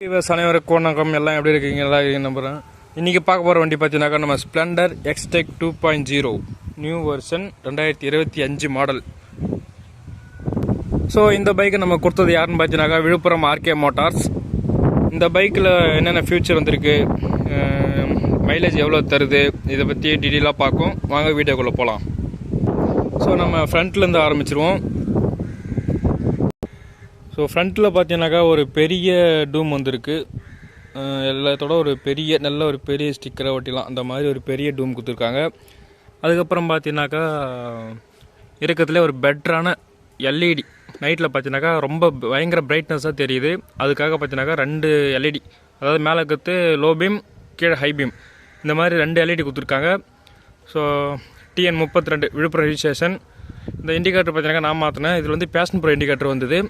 அனைவருக்கும் வணக்கம். எல்லாம் எப்படி இருக்கீங்க? நல்லா இருக்கீங்க நம்புகிறேன். இன்றைக்கி பார்க்க போகிற வண்டி பார்த்தீங்கன்னாக்கா நம்ம Splendor Xtec 2.0 new version 2025 model. So இந்த பைக்கை நம்ம கொடுத்தது யாருன்னு பார்த்தீங்கன்னாக்கா விழுப்புரம் ஆர்கே மோட்டார்ஸ். இந்த பைக்கில் என்னென்ன ஃபியூச்சர் வந்திருக்கு, மைலேஜ் எவ்வளோ தருது, இதை பற்றி டீட்டெயிலாக பார்க்கும். வாங்க வீடியோக்குள்ளே போகலாம். ஸோ நம்ம ஃப்ரண்ட்லேருந்து ஆரம்பிச்சிருவோம். ஸோ ஃப்ரண்ட்டில் பார்த்தீங்கன்னாக்கா ஒரு பெரிய டூம் வந்திருக்கு. எல்லாத்தோட ஒரு பெரிய நல்ல ஒரு பெரிய ஸ்டிக்கரை ஒட்டிலாம் அந்த மாதிரி ஒரு பெரிய டூம் கொடுத்துருக்காங்க. அதுக்கப்புறம் பார்த்தீங்கன்னாக்கா இருக்கத்துல ஒரு பெட்டரான எல்இடி நைட்டில் பார்த்தீங்கன்னாக்கா ரொம்ப பயங்கர பிரைட்னஸாக தெரியுது. அதுக்காக பார்த்தீங்கன்னாக்கா 2 எல்இடி, அதாவது மேலே இருக்கிறது லோ பீம், கீழே ஹை பீம், இந்த மாதிரி 2 எல்இடி கொடுத்துருக்காங்க. So TN 32 Villupuram registration. இந்த இண்டிகேட்டர் பார்த்தீங்கன்னாக்கா நான் மாற்றினேன். இதில் வந்து பேஷன் ப்ரோ இண்டிகேட்டர் வந்தது.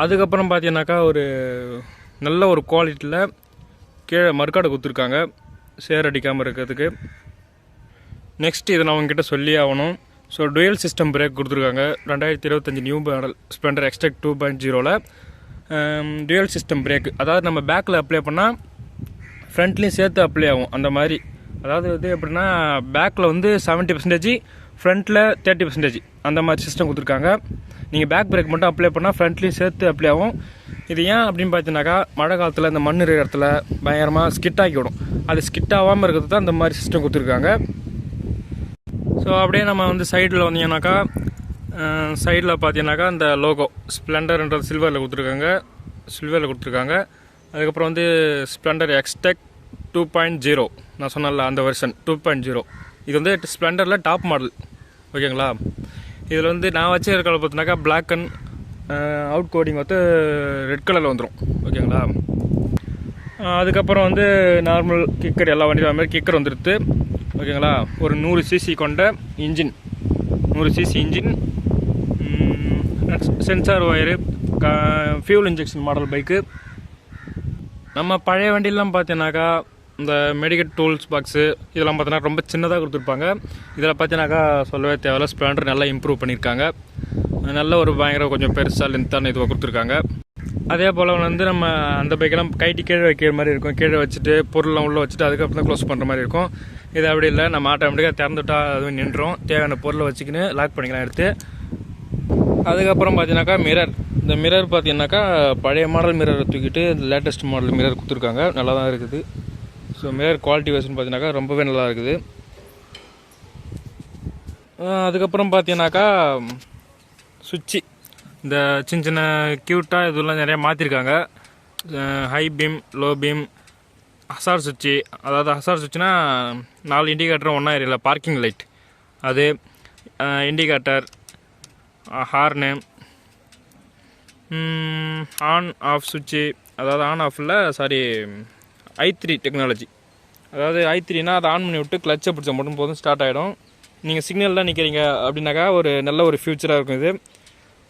அதுக்கப்புறம் பார்த்தீங்கன்னாக்கா ஒரு நல்ல ஒரு குவாலிட்டியில் கீழே மறுக்காடு கொடுத்துருக்காங்க சேர் அடிக்காமல் இருக்கிறதுக்கு. நெக்ஸ்ட் இதை நான் அவங்ககிட்ட சொல்லி ஆகணும். ஸோ டுயல் சிஸ்டம் பிரேக் கொடுத்துருக்காங்க. 2025 நியூ மாடல் ஸ்ப்ளெண்டர் எக்ஸ்டெக் 2.0ல் டுயல் சிஸ்டம் பிரேக், அதாவது நம்ம பேக்கில் அப்ளை பண்ணால் ஃப்ரண்ட்லேயும் சேர்த்து அப்ளை ஆகும். அந்த மாதிரி, அதாவது வந்து எப்படின்னா பேக்கில் வந்து 70%, ஃப்ரண்ட்டில் 30% அந்த மாதிரி சிஸ்டம் கொடுத்துருக்காங்க. நீங்கள் பேக் பிரேக் மட்டும் அப்ளை பண்ணால் ஃப்ரண்ட்லேயும் சேர்த்து அப்ளை ஆகும். இது ஏன் அப்படின்னு பார்த்தீங்கன்னாக்கா மழை காலத்தில் இந்த மண் இருக்கிற இடத்துல பயங்கரமாக ஸ்கிட் ஆக்கி விடும். அது ஸ்கிட் ஆகாமல் இருக்கிறது தான் இந்த மாதிரி சிஸ்டம் கொடுத்துருக்காங்க. ஸோ அப்படியே நம்ம வந்து சைடில் வந்தீங்கன்னாக்கா சைடில் பார்த்தீங்கன்னாக்கா இந்த லோகோ ஸ்ப்ளெண்டர்ன்றது சில்வரில் கொடுத்துருக்காங்க. அதுக்கப்புறம் வந்து ஸ்ப்ளெண்டர் எக்ஸ்டெக் 2.0 நான் சொன்னல அந்த வெர்ஷன் 2.0. இது வந்து ஸ்ப்ளெண்டரில் டாப் மாடல். ஓகேங்களா? இதில் வந்து நான் வச்சுருக்கல பார்த்தீங்கன்னாக்கா பிளாக் அண்ட் அவுட் கோடிங் வந்து ரெட் கலரில் வந்துடும். ஓகேங்களா? அதுக்கப்புறம் வந்து நார்மல் கிக்கர், எல்லா வண்டியும் மாதிரி கிக்கர் வந்துடுது. ஓகேங்களா? ஒரு 100 cc கொண்ட engine, 100 cc engine, sensor wire, fuel injection model bike. நம்ம பழைய வண்டியெலாம் பார்த்தீங்கன்னாக்கா இந்த மெடிக்கல் டூல்ஸ் பாக்ஸு இதெல்லாம் பார்த்தீங்கன்னா ரொம்ப சின்னதாக கொடுத்துருப்பாங்க. இதில் பார்த்தீங்கன்னாக்கா சொல்லவே தேவையில்ல, ஸ்ப்ளெண்டர் நல்லா இம்ப்ரூவ் பண்ணியிருக்காங்க. நல்ல ஒரு பயங்கர கொஞ்சம் பெருசாக லென்த்தான இதுவாக கொடுத்துருக்காங்க. அதே போல் வந்து நம்ம அந்த பைக்கெல்லாம் கைட்டி கீழே வைக்கிற மாதிரி இருக்கும். கீழே வச்சுட்டு பொருள்லாம் உள்ளே வச்சுட்டு அதுக்கப்புறம் தான் க்ளோஸ் பண்ணுற மாதிரி இருக்கும். இது அப்படி இல்லை, நம்ம ஆட்டோமேட்டிக்காக திறந்துட்டா அதுவும் நின்றோம். தேவையான பொருளை வச்சுக்கின்னு லாக் பண்ணிக்கலாம் எடுத்து. அதுக்கப்புறம் பார்த்தீங்கன்னாக்கா மிரர். இந்த மிரர் பார்த்தீங்கன்னாக்கா பழைய மாடல் மிரரை தூக்கிட்டு லேட்டஸ்ட் மாடல் மிரர் கொடுத்துருக்காங்க. நல்லா தான் இருக்குது. ஸோ மிரர் குவாலிட்டி வெர்ஷன் பார்த்தீங்கன்னாக்கா ரொம்பவே நல்லா இருக்குது. அதுக்கப்புறம் பார்த்தீங்கன்னாக்கா சுவிட்சு, இந்த சின்ன சின்ன க்யூட்டாக இதெல்லாம் நிறையா மாற்றிருக்காங்க. ஹை பீம், லோ பீம், ஹசார் சுவிட்சு, அதாவது ஹசார் சுவிட்சுனா 4 இண்டிகேட்டரும் ஒன்றா ஏரியல, பார்க்கிங் லைட் அது, இண்டிகேட்டர், ஹார்னு, ஆன் ஆஃப் சுவிட்சு, அதாவது ஆன் ஆஃபில் i3 டெக்னாலஜி. அதாவது i3னா அதை ஆன் பண்ணி விட்டு கிளச்சை பிடிச்சா மட்டும் போதும் ஸ்டார்ட் ஆகிடும். நீங்கள் சிக்னலில் நிற்கிறீங்க அப்படின்னாக்கா ஒரு நல்ல ஒரு ஃபியூச்சராக இருக்கும். இது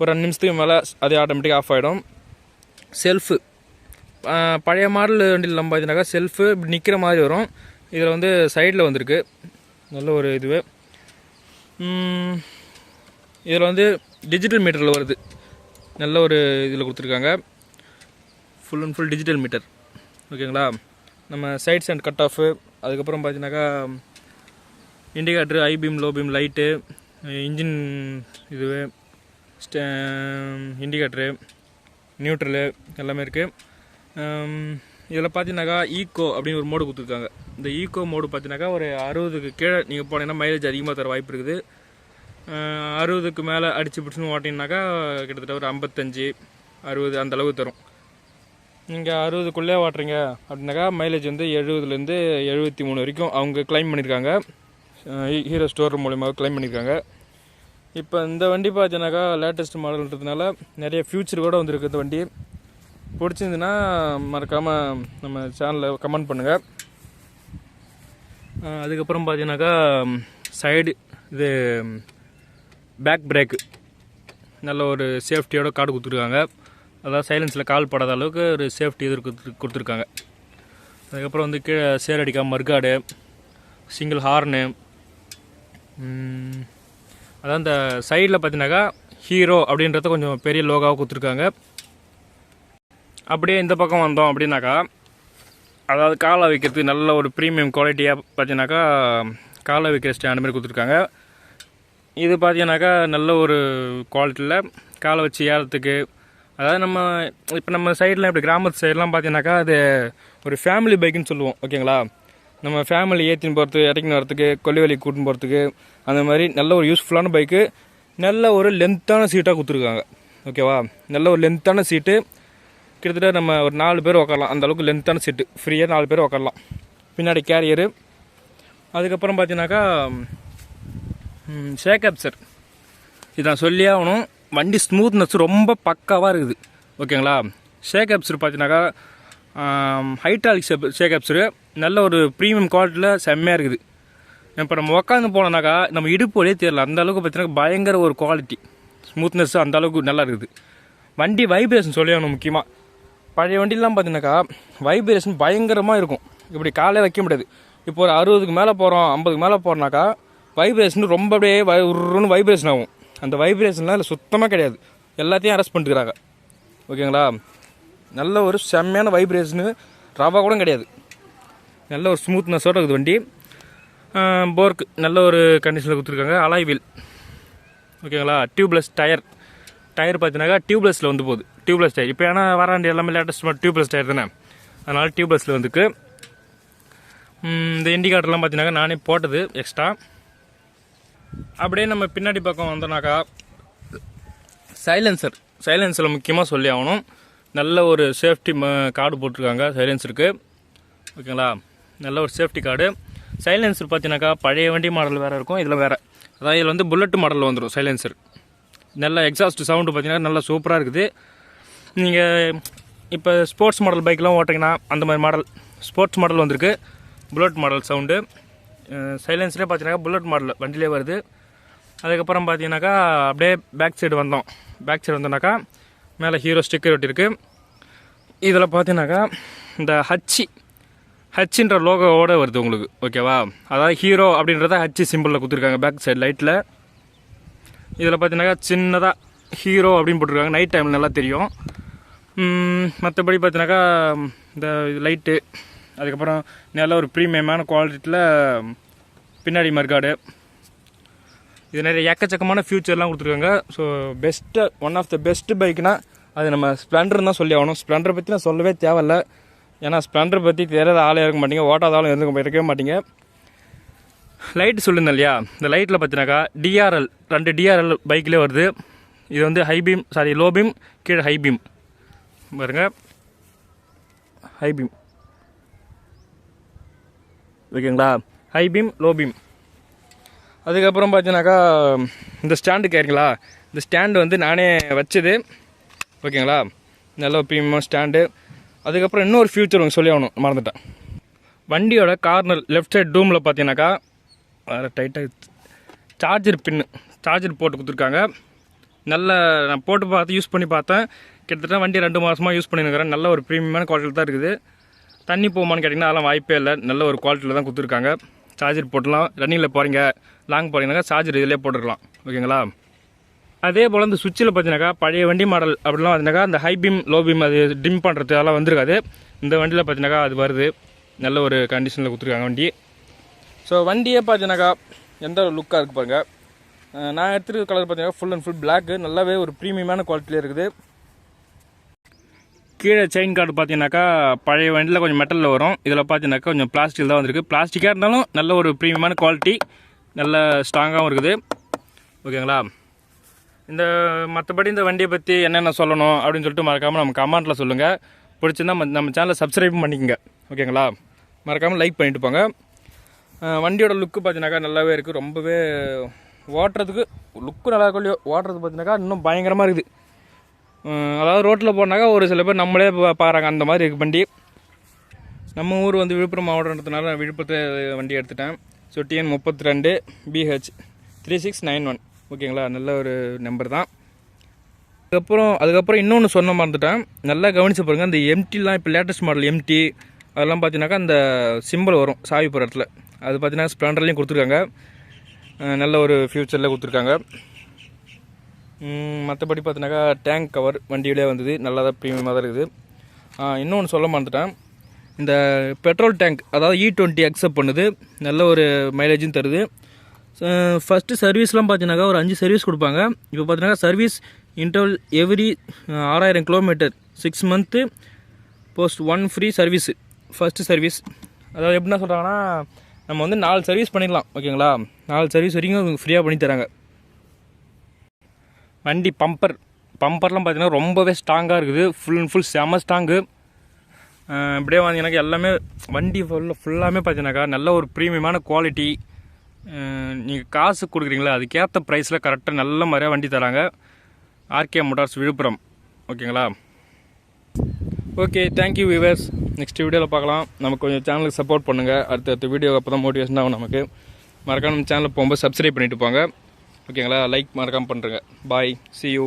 ஒரு 2 நிமிஷத்துக்கு மேலே அது ஆட்டோமேட்டிக்காக ஆஃப் ஆகிடும். செல்ஃபு பழைய மாடல் வண்டியில் நம்ம பார்த்தீங்கன்னாக்கா செல்ஃபு இப்படி நிற்கிற மாதிரி வரும். இதில் வந்து சைடில் வந்திருக்கு. நல்ல ஒரு இதுவே. இதில் வந்து டிஜிட்டல் மீட்டரில் வருது. நல்ல ஒரு இதில் கொடுத்துருக்காங்க. Full and full digital meter. ஓகேங்களா? நம்ம சைட்ஸ் அண்ட் கட் ஆஃபு, அதுக்கப்புறம் பார்த்தீங்கன்னாக்கா indicator, high beam, low beam light, engine இதுவே, இண்டிகேட்ரு, நியூட்ரலு எல்லாமே இருக்குது. இதில் பார்த்தீங்கன்னாக்கா ஈக்கோ அப்படின்னு ஒரு மோடு கொடுத்துருக்காங்க. இந்த ஈக்கோ மோடு பார்த்தீங்கன்னாக்கா ஒரு 60க்கு கீழே நீங்கள் போனீங்கன்னா மைலேஜ் அதிகமாக தர வாய்ப்பு இருக்குது. 60க்கு மேலே அடிச்சு பிடிச்சுன்னு ஓட்டிங்கனாக்கா கிட்டத்தட்ட ஒரு 55, 60 அந்த அளவுக்கு தரும். நீங்கள் 60க்குள்ளே ஓட்டுறீங்க அப்படின்னாக்கா மைலேஜ் வந்து 70லேருந்து 73 வரைக்கும் அவங்க கிளைம் பண்ணியிருக்காங்க. ஹீரோ ஸ்டோர் மூலியமாக கிளைம் பண்ணியிருக்காங்க. இப்போ இந்த வண்டி பார்த்தீங்கன்னாக்கா லேட்டஸ்ட் மாடல்ன்றதுனால நிறைய ஃபியூச்சர் கூட வந்துருக்கு. இந்த வண்டி பிடிச்சிருந்துன்னா மறக்காமல் நம்ம சேனலில் கமெண்ட் பண்ணுங்கள். அதுக்கப்புறம் பார்த்தீங்கன்னாக்கா சைடு இது பேக் பிரேக்கு நல்ல ஒரு சேஃப்டியோட கார்டு கொடுத்துருக்காங்க. அதாவது சைலன்ஸில் கால் படாத அளவுக்கு ஒரு சேஃப்டி இது கொடுத்துருக்காங்க. அதுக்கப்புறம் வந்து கீழே சேர் அடிக்காமல் மறுகாடு, சிங்கிள் ஹார்னு, அதான் இந்த சைடில் பார்த்தீங்கன்னாக்கா ஹீரோ அப்படின்றத கொஞ்சம் பெரிய லோகாவாக கொடுத்துருக்காங்க. அப்படியே இந்த பக்கம் வந்தோம் அப்படின்னாக்கா, அதாவது காலை வைக்கிறதுக்கு நல்ல ஒரு ப்ரீமியம் குவாலிட்டியாக பார்த்தீங்கன்னாக்கா காலை வைக்கிற ஸ்டாண்டு மாதிரி கொடுத்துருக்காங்க. இது பார்த்தீங்கன்னாக்கா நல்ல ஒரு குவாலிட்டியில் காலை வச்சு ஏறத்துக்கு, அதாவது நம்ம இப்போ நம்ம சைடில் இப்படி கிராமத்து சைட்லாம் பார்த்தீங்கன்னாக்கா அது ஒரு ஃபேமிலி பைக்குன்னு சொல்லுவோம். ஓகேங்களா, நம்ம ஃபேமிலி ஏற்றின்னு போகிறதுக்கு, இறக்கின்னு வரத்துக்கு, கொல்லிவலி கூட்டின்னு போகிறதுக்கு, அந்த மாதிரி நல்ல ஒரு யூஸ்ஃபுல்லான பைக்கு. நல்ல ஒரு லென்த்தான சீட்டாக கொடுத்துருக்காங்க. ஓகேவா, நல்ல ஒரு லென்த்தான சீட்டு. கிட்டத்தட்ட நம்ம ஒரு 4 பேர் உட்காரலாம், அந்த அளவுக்கு லென்த்தான சீட்டு. ஃப்ரீயாக 4 பேர் உட்காரலாம். பின்னாடி கேரியரு. அதுக்கப்புறம் பார்த்தீங்கன்னாக்கா ஷேக் அப்சர், இதான் சொல்லி ஆகணும். வண்டி ஸ்மூத்னஸ் ரொம்ப பக்காவாக இருக்குது. ஓகேங்களா, ஷேக் அப்சர் பார்த்தீங்கன்னாக்கா ஹைட்ராலிக் ஷேக் அப்சரு நல்ல ஒரு ப்ரீமியம் குவாலிட்டியில் செம்மையாக இருக்குது. இப்போ நம்ம உட்காந்து போனோம்னாக்கா நம்ம இடுப்பு வழியே தெரியல, அந்த அளவுக்கு பார்த்தீங்கன்னா பயங்கர ஒரு குவாலிட்டி, ஸ்மூத்னஸ் அந்த அளவுக்கு நல்லா இருக்குது. வண்டி வைப்ரேஷன் சொல்லி ஆகணும் முக்கியமாக. பழைய வண்டிலாம் பார்த்தீங்கன்னாக்கா வைப்ரேஷன் பயங்கரமாக இருக்கும். இப்படி காலையில் வைக்க முடியாது. இப்போ ஒரு 60க்கு மேலே போகிறோம், 50க்கு மேலே போகிறோம்னாக்கா வைப்ரேஷன் ரொம்ப அப்படியே உருன்னு வைப்ரேஷன் ஆகும். அந்த வைப்ரேஷன்லாம் இல்லை, சுத்தமாக கிடையாது. எல்லாத்தையும் அரெஸ்ட் பண்ணிட்டுருக்காங்க. ஓகேங்களா, நல்ல ஒரு செம்மையான வைப்ரேஷனு, ரவா கூட கிடையாது. நல்ல ஒரு ஸ்மூத்னஸோடு இருக்குது வண்டி. போர்க்கு நல்ல ஒரு கண்டிஷனில் கொடுத்துருக்காங்க. Alloy wheel. ஓகேங்களா, டியூப்லெஸ் டயர் பார்த்தீங்கன்னாக்கா டியூப்லெஸில் வந்து போகுது. டியூப்லெஸ் டயர் இப்போ ஏன்னா வராண்டி எல்லாமே லேட்டஸ்ட் டியூப்லெஸ் டயர் தானே, அதனால் டியூப்லெஸில் வந்துருக்கு. இந்த இண்டிகேட்டர்லாம் பார்த்தீங்கன்னாக்கா நானே போட்டது எக்ஸ்ட்ரா. அப்படியே நம்ம பின்னாடி பக்கம் வந்தோம்னாக்கா சைலன்சரில் முக்கியமாக சொல்லி ஆகணும். நல்ல ஒரு சேஃப்டி கார்டு போட்டிருக்காங்க சைலன்சருக்கு. ஓகேங்களா, நல்ல ஒரு சேஃப்டி கார்டு. சைலன்சர் பார்த்தீங்கன்னாக்கா பழைய வண்டி மாடல் வேறு இருக்கும், இதில் வேறு. அதாவது இதில் வந்து புல்லட் மாடலில் வந்துடும் சைலன்சர். நல்ல எக்ஸாஸ்ட் சவுண்டு பார்த்தீங்கன்னா நல்லா சூப்பராக இருக்குது. நீங்கள் இப்போ ஸ்போர்ட்ஸ் மாடல் பைக்லாம் ஓட்டிங்கன்னா அந்த மாதிரி மாடல் ஸ்போர்ட்ஸ் மாடல் வந்திருக்கு. புல்லட் மாடல் சவுண்டு சைலன்ஸ்லேயே பார்த்தீங்கன்னாக்கா புல்லட் மாடல் வண்டியிலே வருது. அதுக்கப்புறம் பார்த்தீங்கன்னாக்கா அப்படியே பேக் சைடு வந்தோம்னாக்கா மேலே ஹீரோ ஸ்டிக்கர் ஒட்டியிருக்கு. இதில் பார்த்தீங்கன்னாக்கா இந்த ஹச்சின்ற லோகோவோடு வருது உங்களுக்கு. ஓகேவா, அதாவது ஹீரோ அப்படின்றத ஹச்சி சிம்பிளில் கொடுத்துருக்காங்க பேக் சைடு லைட்டில். இதில் பார்த்தீங்கன்னாக்கா சின்னதாக ஹீரோ அப்படின்னு போட்டிருக்காங்க, நைட் டைமில் நல்லா தெரியும். மற்றபடி பார்த்தீங்கன்னாக்கா இந்த லைட்டு, அதுக்கப்புறம் நல்ல ஒரு ப்ரீமியமான குவாலிட்டியில் பின்னாடி மர்காடு, இது நிறைய எக்கச்சக்கமான ஃபியூச்சர்லாம் கொடுத்துருக்காங்க. So best, one of the best பைக்னால் அது நம்ம ஸ்ப்ளெண்டர்னு தான் சொல்லி ஆகணும். ஸ்ப்ளெண்டரை பற்றி நான் சொல்லவே தேவையில்லை, ஏன்னா ஸ்ப்ளெண்டர் பற்றி தெரியாத ஆளே இருக்க மாட்டீங்க, ஓட்டாத ஆளும் இருக்கவே மாட்டீங்க. லைட்டு சொல்லுங்க இல்லையா, இந்த லைட்டில் பார்த்தீங்கன்னாக்கா டிஆர்எல் 2 டிஆர்எல் பைக்லேயே வருது. இது வந்து லோ பீம், கீழே ஹை பீம் பாருங்க, ஹை பீம். ஓகேங்களா, ஹை பீம், லோ பீம். அதுக்கப்புறம் பார்த்தீங்கன்னாக்கா இந்த ஸ்டாண்டு கேட்குங்களா, இந்த ஸ்டாண்டு வந்து நானே வச்சது. ஓகேங்களா, நல்ல ப்ரீமியமாக ஸ்டாண்டு. அதுக்கப்புறம் இன்னொரு ஃபியூச்சர் உங்களுக்கு சொல்லி ஆகணும், மறந்துட்டேன். வண்டியோட கார்னர் லெஃப்ட் சைடு டூமில் பார்த்தீங்கன்னாக்கா டைட்டாக சார்ஜர் போட்டு கொடுத்துருக்காங்க. நல்ல நான் போட்டு யூஸ் பண்ணி பார்த்தேன். கிட்டத்தட்ட வண்டி 2 மாதமாக யூஸ் பண்ணியிருக்கிறேன். நல்ல ஒரு ப்ரீமியமான குவாலிட்டியில் தான் இருக்குது. தண்ணி போகுமான்னு கேட்டிங்கன்னா அதெல்லாம் வாய்ப்பே இல்லை, நல்ல ஒரு குவாலிட்டியில் தான் கொடுத்துருக்காங்க. சார்ஜர் போட்டலாம், ரன்னிங்கில் போகிறீங்க, லாங் போகிறீங்கன்னாக்கா சார்ஜர் இதிலே போட்டுருக்கலாம். ஓகேங்களா, அதே போல் இந்த சுவிட்சில் பார்த்தீங்கன்னாக்கா பழைய வண்டி மாடல் அப்படிலாம் பார்த்தீங்கன்னாக்கா இந்த ஹை பீம், லோ பீம் அது டிம் பண்ணுறது அதெல்லாம் வந்துருக்காது. இந்த வண்டியில் பார்த்தீங்கன்னாக்கா அது வருது. நல்ல ஒரு கண்டிஷனில் கொடுத்துருக்காங்க வண்டி. ஸோ வண்டியே பார்த்தீங்கன்னாக்கா எந்த ஒரு லுக்காக இருக்குது பாருங்கள். நான் எடுத்துகிற கலர் பார்த்தீங்கன்னா ஃபுல் அண்ட் ஃபுல் பிளாக்கு, நல்லாவே ஒரு ப்ரீமியமான குவாலிட்டியில் இருக்குது. கீழே செயின் கார்டு பார்த்தீங்கன்னாக்கா பழைய வண்டியில் கொஞ்சம் மெட்டலில் வரும், இதில் பார்த்தீங்கன்னாக்கா கொஞ்சம் பிளாஸ்டிக்கில் தான் வந்திருக்கு. பிளாஸ்டிக்காக இருந்தாலும் நல்ல ஒரு ப்ரீமியமான குவாலிட்டி, நல்ல ஸ்ட்ராங்காகவும் இருக்குது. ஓகேங்களா, இந்த மற்றபடி இந்த வண்டியை பற்றி என்னென்ன சொல்லணும் அப்படின்னு சொல்லிட்டு மறக்காமல் நம்ம கமெண்ட்டில் சொல்லுங்கள். பிடிச்சிருந்தா நம்ம சேனலை சப்ஸ்கிரைப் பண்ணிக்கோங்க. ஓகேங்களா, மறக்காமல் லைக் பண்ணிட்டு போங்க. வண்டியோட லுக்கு பார்த்தீங்கன்னாக்கா நல்லாவே இருக்குது. ரொம்பவே ஓட்டுறதுக்கு லுக்கு நல்லா இருக்கும் இல்லையோ, ஓட்டுறது பார்த்தீங்கன்னாக்கா இன்னும் பயங்கரமாக இருக்குது. அதாவது ரோட்டில் போனாக்கா ஒரு சில பேர் நம்மளே பார்க்குறாங்க, அந்த மாதிரி இருக்குது வண்டி. நம்ம ஊர் வந்து விழுப்புரம் மாவட்டன்றதுனால நான் விழுப்புரத்தை வண்டி எடுத்துட்டேன். So TN 32 BH 3691. ஓகேங்களா, நல்ல ஒரு நம்பர் தான். அதுக்கப்புறம் இன்னொன்று சொன்ன மறந்துட்டேன், நல்லா கவனிச்சு பாருங்கள். இந்த எம்டிலாம் இப்போ லேட்டஸ்ட் மாடல் எம்டி அதெல்லாம் பார்த்தீங்கன்னாக்கா அந்த சிம்பிள் வரும் சாவி போகிற இடத்துல, அது பார்த்தீங்கன்னா ஸ்ப்ளெண்டர்லேயும் கொடுத்துருக்காங்க. நல்ல ஒரு ஃபியூச்சரில் கொடுத்துருக்காங்க. மற்றபடி பார்த்தீங்கன்னாக்கா டேங்க் கவர் வண்டியிலே வந்தது, நல்லா தான் ப்ரீமியமாக தான் இருக்குது. இன்னொன்று சொல்ல மறந்துட்டேன். இந்த பெட்ரோல் டேங்க் அதாவது E20 அக்செப்ட் பண்ணுது, நல்ல ஒரு மைலேஜும் தருது. ஃபஸ்ட்டு சர்வீஸ்லாம் பார்த்தீங்கன்னாக்கா ஒரு 5 சர்வீஸ் கொடுப்பாங்க. இப்போ பார்த்தீங்கன்னா service interval every 6000 kilometre 6 month post 1 free service. First service அதாவது எப்படின்னா சொல்கிறாங்கன்னா, நம்ம வந்து 4 சர்வீஸ் பண்ணிடலாம். ஓகேங்களா, 4 சர்வீஸ் வரைக்கும் ஃப்ரீயாக பண்ணி தராங்க. வண்டி பம்பர்லாம் பார்த்தீங்கன்னா ரொம்பவே ஸ்ட்ராங்காக இருக்குது. ஃபுல் அண்ட் ஃபுல் செம ஸ்ட்ராங்கு. இப்படியே வாங்கினாக்கா எல்லாமே வண்டி ஃபுல்லாமே பார்த்தீங்கன்னாக்கா நல்ல ஒரு ப்ரீமியமான குவாலிட்டி. நீங்கள் காசு கொடுக்குறீங்களா அதுக்கேற்ற ப்ரைஸில் கரெக்டாக நல்ல மாதிரியாக வண்டி தராங்க. RK motors Villupuram. ஓகேங்களா, ஓகே, தேங்க்யூ வியூவர்ஸ். நெக்ஸ்ட் வீடியோவில் பார்க்கலாம். நமக்கு கொஞ்சம் சேனலுக்கு சப்போர்ட் பண்ணுங்கள். அடுத்த வீடியோ அப்போ தான் மோட்டிவேஷன் ஆகும் நமக்கு. மறக்காம நம்ம சேனலில் போகும்போது சப்ஸ்கிரைப் பண்ணிவிட்டு போங்க. ஓகேங்களா, லைக் மறக்காமல் பண்ணுறேங்க. பாய், see you.